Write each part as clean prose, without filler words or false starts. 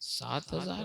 7,000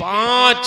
5